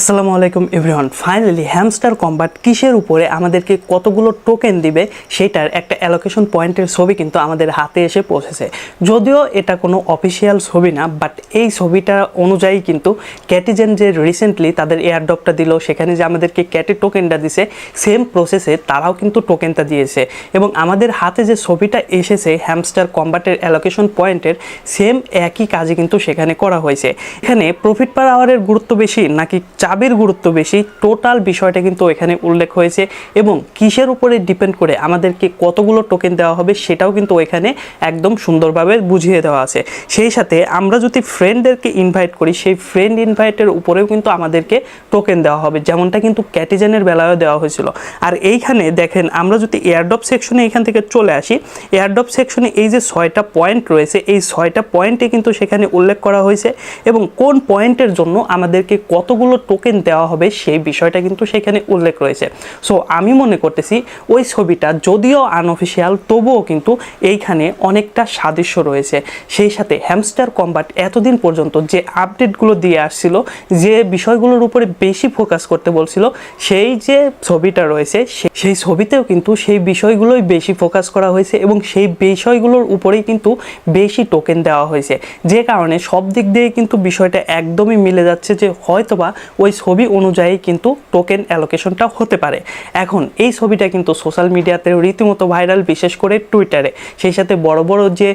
আসসালামু আলাইকুম everyone. Finally hamster combat কিসের উপরে আমাদেরকে কতগুলো টোকেন দিবে সেটার একটা অ্যালোকেশন পয়েন্টের ছবি কিন্তু আমাদের হাতে এসে পৌঁছেছে। যদিও এটা কোনো অফিসিয়াল ছবি না, বাট এই ছবিটা অনুযায়ী কিন্তু ক্যাটিজেন যে রিসেন্টলি তাদের এয়ারড্রপটা দিল, সেখানে যে আমাদেরকে ক্যাটি টোকেনটা দিছে, সেম প্রসেসে তারাও কিন্তু টোকেনটা দিয়েছে এবং আমাদের হাতে যে ছবিটা এসেছে হ্যামস্টার কম্বাটের অ্যালোকেশন পয়েন্টের, সেম একই কাজই কিন্তু সেখানে করা হয়েছে। এখানে প্রফিট পার আওয়ারের গুরুত্ব বেশি নাকি চাবির গুরুত্ব বেশি, টোটাল বিষয়টা কিন্তু এখানে উল্লেখ হয়েছে এবং কিসের উপরে ডিপেন্ড করে আমাদেরকে কতগুলো টোকেন দেওয়া হবে সেটাও কিন্তু এখানে একদম সুন্দরভাবে বুঝিয়ে দেওয়া আছে। সেই সাথে আমরা যদি ফ্রেন্ডদেরকে ইনভাইট করি, সেই ফ্রেন্ড ইনভাইটের উপরেও কিন্তু আমাদেরকে টোকেন দেওয়া হবে, যেমনটা কিন্তু ক্যাটিজেনের বেলায়ও দেওয়া হয়েছিল। আর এইখানে দেখেন, আমরা যদি এয়ারড্রপ সেকশনে এখান থেকে চলে আসি, এয়ারড্রপ সেকশনে এই যে 6টা পয়েন্ট রয়েছে, এই 6টা পয়েন্টে কিন্তু সেখানে উল্লেখ করা হয়েছে এবং কোন পয়েন্টের জন্য আমাদেরকে কতগুলো টোকেন দেওয়া হবে সেই বিষয়টা কিন্তু সেখানে উল্লেখ রয়েছে। সো আমি মনে করতেছি ওই ছবিটা যদিও আনঅফিসিয়াল, তবুও কিন্তু এইখানে অনেকটা সাদৃশ্য রয়েছে। সেই সাথে হ্যামস্টার কম্বাট এতদিন পর্যন্ত যে আপডেটগুলো দিয়ে আসছিল, যে বিষয়গুলোর উপরে বেশি ফোকাস করতে বলছিল, সেই যে ছবিটা রয়েছে সেই ছবিতেও কিন্তু সেই বিষয়গুলোই বেশি ফোকাস করা হয়েছে এবং সেই বিষয়গুলোর উপরেই কিন্তু বেশি টোকেন দেওয়া হয়েছে, যে কারণে সব দিক দিয়ে কিন্তু বিষয়টা একদমই মিলে যাচ্ছে যে হয়তোবা ওই ছবি অনুযায়ী কিন্তু টোকেন অ্যালোকেশনটা হতে পারে। এখন এই ছবিটা কিন্তু সোশ্যাল মিডিয়াতে রীতিমতো ভাইরাল, বিশেষ করে টুইটারে। সেই সাথে বড় বড় যে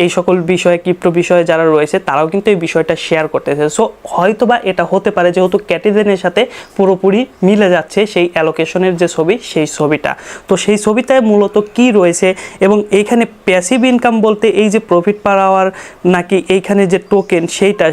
এই সকল বিষয়ে, ক্রিপ্টো বিষয়ে যারা রয়েছে তারাও কিন্তু এই বিষয়টা শেয়ার করতেছে। সো হয়তোবা এটা হতে পারে, যেহেতু ক্যাটিজেনের সাথে পুরোপুরি মিলে যাচ্ছে সেই অ্যালোকেশনের যে ছবি, সেই ছবিটা। তো সেই ছবিটায় মূলত কি রয়েছে এবং এইখানে প্যাসিভ ইনকাম বলতে এই যে প্রফিট পার আওয়ার নাকি এইখানে যে টোকেন,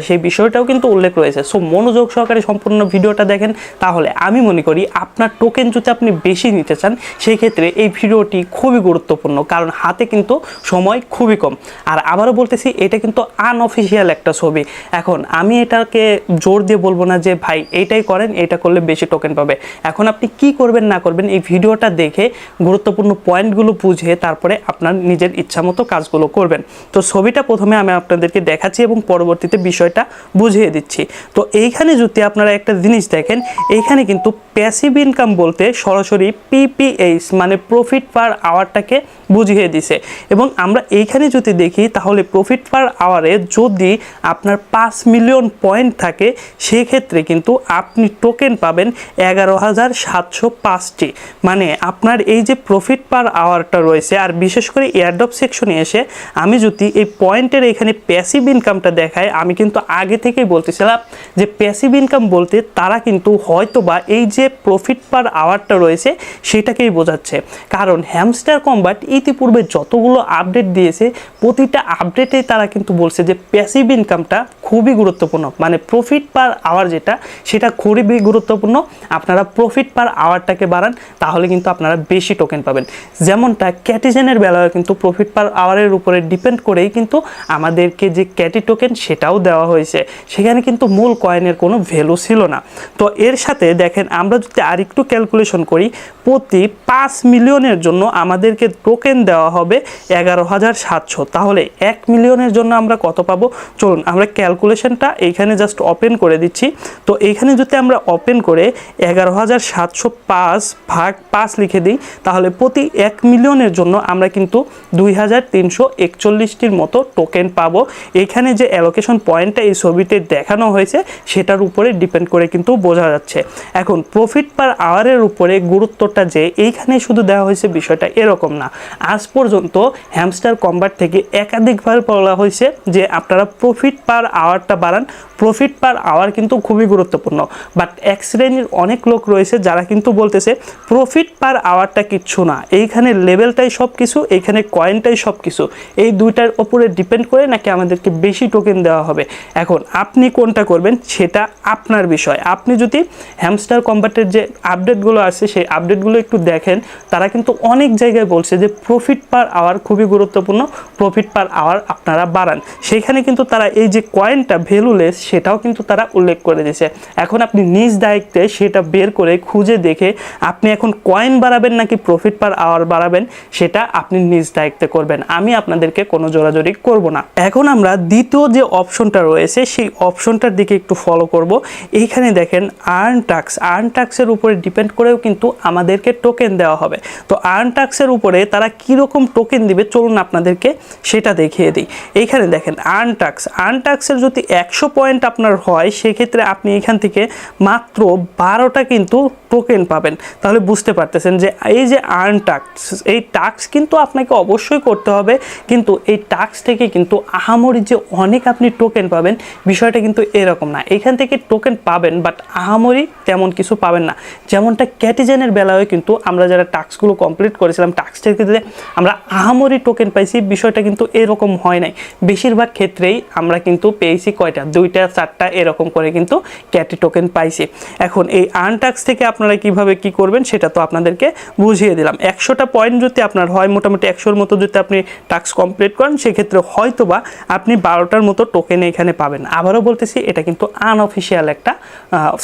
সেই বিষয়টাও কিন্তু উল্লেখ রয়েছে। সো মনোযোগ সহকারে সম্পূর্ণ ভিডিওটা দেখেন, তাহলে আমি মনে করি আপনার টোকেন যদি আপনি বেশি নিতে চান, সেই ক্ষেত্রে এই ভিডিওটি খুবই গুরুত্বপূর্ণ, কারণ হাতে কিন্তু সময় খুবই কম। আর আবারও বলতেছি, এটা কিন্তু আনঅফিসিয়াল একটা ছবি। এখন আমি এটাকে জোর দিয়ে বলবো না যে ভাই এইটাই করেন, এটা করলে বেশি টোকেন পাবে। এখন আপনি কি করবেন না করবেন, এই ভিডিওটা দেখে গুরুত্বপূর্ণ পয়েন্টগুলো বুঝে তারপরে আপনার নিজের ইচ্ছামতো কাজগুলো করবেন। তো ছবিটা প্রথমে আমি আপনাদেরকে দেখাচ্ছি এবং পরবর্তীতে বিষয়টা বুঝিয়ে দিচ্ছি। তো এইখানে যদি আপনারা একটা জিনিস দেখেন, এইখানে কিন্তু প্যাসিভ ইনকাম বলতে সরাসরি পিপিএইচ মানে প্রফিট পার আওয়ারটাকে বুঝিয়ে দিছে এবং আমরা এইখানে যদি দেখি, তাহলে প্রফিট পার আওয়ারে যদি আপনার 5 মিলিয়ন পয়েন্ট থাকে, সেক্ষেত্রে কিন্তু আপনি টোকেন পাবেন 11,705টি। মানে আপনার এই যে প্রফিট পার আওয়ারটা রয়েছে, আর বিশেষ করে এয়ারড্রপ সেকশনে এসে আমি যদি এই পয়েন্টের এখানে প্যাসিভ ইনকামটা দেখাই, আমি কিন্তু আগে থেকেই বলতেছিলাম যে প্যাসিভ ইনকাম বলতে তারা কিন্তু হয়তোবা এই যে প্রফিট পার আওয়ারটা রয়েছে সেটাকেই বোঝাচ্ছে। কারণ হ্যামস্টার কম্বাট ইতিপূর্বে যতগুলো আপডেট দিয়েছে, প্রতিটা আপডেটে তারা কিন্তু বলছে যে প্যাসিভ ইনকামটা খুবই গুরুত্বপূর্ণ, মানে প্রফিট পার আওয়ার যেটা, সেটা খুবই গুরুত্বপূর্ণ। আপনারা প্রফিট পার আওয়ারটাকে বাড়ান, তাহলে কিন্তু আপনারা বেশি টোকেন পাবেন। যেমনটা ক্যাটিজেনের বেলায় কিন্তু প্রফিট পার আওয়ারের উপরে ডিপেন্ড করেই কিন্তু আমাদেরকে যে ক্যাটি টোকেন সেটাও দেওয়া হয়েছে, সেখানে কিন্তু মূল কয়েনের কোনো ভ্যালু ছিল না। তো এর সাথে দেখেন, আমরা যদি আরেকটু ক্যালকুলেশন করি, প্রতি 5 মিলিয়নের জন্য আমাদেরকে টোকেন দেওয়া হবে 11,700। তাহলে 1 মিলিয়নের জন্য আমরা কত পাবো? চলুন আমরা ক্যালকুলেশনটা এইখানে জাস্ট ওপেন করে দিচ্ছি। তো এইখানে যদি আমরা ওপেন করে 11,705 ভাগ 5 লিখে দিই, তাহলে প্রতি 1 মিলিয়নের জন্য আমরা কিন্তু 2,341টির মতো টোকেন পাবো। এইখানে যে অ্যালোকেশন পয়েন্টটা এই ছবিতে দেখানো হয়েছে সেটার উপরে ডিপেন্ড করে কিন্তু বোঝা যাচ্ছে। এখন প্রফিট পার আওয়ারের উপরে গুরুত্বটা যে এইখানে শুধু দেওয়া হয়েছে, বিষয়টা এরকম না। আজ পর্যন্ত হ্যামস্টার কম্বাট থেকে একাধিকবার বলা হয়েছে যে আপনারা প্রফিট পার আওয়ারটা বাড়ান, প্রফিট পার আওয়ার কিন্তু খুবই গুরুত্বপূর্ণ। বাট এক শ্রেণীর অনেক লোক রয়েছে যারা কিন্তু বলতেছে প্রফিট পার আওয়ারটা কিচ্ছু না, এইখানে লেভেলটাই সব কিছু, এইখানে কয়েনটাই সব কিছু, এই দুইটার ওপরে ডিপেন্ড করে নাকি আমাদেরকে বেশি টোকেন দেওয়া হবে। এখন আপনি কোনটা করবেন সেটা আপনার বিষয়। আপনি যদি হ্যামস্টার কম্বাটের যে আপডেটগুলো আছে সেই আপডেটগুলো একটু দেখেন, তারা কিন্তু অনেক জায়গায় বলছে যে প্রফিট পার আওয়ার খুবই গুরুত্বপূর্ণ, প্রফিট পার আওয়ার আপনারা বাড়ান। সেখানে কিন্তু তারা এই যে কয়েনটা ভ্যালুলেস সেটাও কিন্তু তারা উল্লেখ করে দিয়েছে। এখন আপনি নিজ দায়িত্বে সেটা বের করে খুঁজে দেখে আপনি এখন কয়েন বাড়াবেন নাকি প্রফিট পার আওয়ার বাড়াবেন, সেটা আপনি নিজ দায়িত্বে করবেন। আমি আপনাদেরকে কোনো জোরাজোরি করব না। এখন আমরা দ্বিতীয় যে অপশনটা রয়েছে সেই অপশনটার দিকে একটু ফলো করব। এইখানে এইখানে দেখেন আর্ন টাক্সের উপরে ডিপেন্ড করেও কিন্তু আমাদেরকে টোকেন দেওয়া হবে। তো আর্ন টাক্সের উপরে তারা কীরকম টোকেন দিবে চলুন আপনাদেরকে সেটা দেখিয়ে দিই। এইখানে দেখেন আর্ন টাক্সের যদি 100 পয়েন্ট আপনার হয় সেক্ষেত্রে আপনি এখান থেকে মাত্র 12টা কিন্তু টোকেন পাবেন। তাহলে বুঝতে পারতেছেন যে এই যে আর্ন টাক্স, এই টাক্স কিন্তু আপনাকে অবশ্যই করতে হবে, কিন্তু এই টাক্স থেকে কিন্তু আহামরি যে অনেক আপনি টোকেন পাবেন বিষয়টা কিন্তু এরকম না। এখান থেকে টোকেন পাবেন বাট আহামরি তেমন কিছু পাবেন না। যেমনটা ক্যাটিজেনের বেলায় কিন্তু আমরা যারা টাস্কগুলো কমপ্লিট করেছিলাম টাস্কের ক্ষেত্রে আমরা আহামরি টোকেন পাইছি, বিষয়টা কিন্তু এরকম হয় নাই। বেশিরভাগ ক্ষেত্রেই আমরা কিন্তু পেয়েছি কয়টা, 2টা 4টা এরকম করে কিন্তু ক্যাটি টোকেন পাইছি। এখন এই আর্ন টাক্স থেকে আপনারা কিভাবে কি করবেন সেটা তো আপনাদেরকে বুঝিয়ে দিলাম। 100টা পয়েন্ট যদি আপনার হয়, মোটামুটি 100-র মতো যদি আপনি টাস্ক কমপ্লিট করেন সেক্ষেত্রে হয়তোবা আপনি 12টার মতো টোকেন এখানে পাবেন। আবারও বলতেছি এটা কিন্তু আনঅফিশিয়াল একটা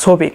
ছবি।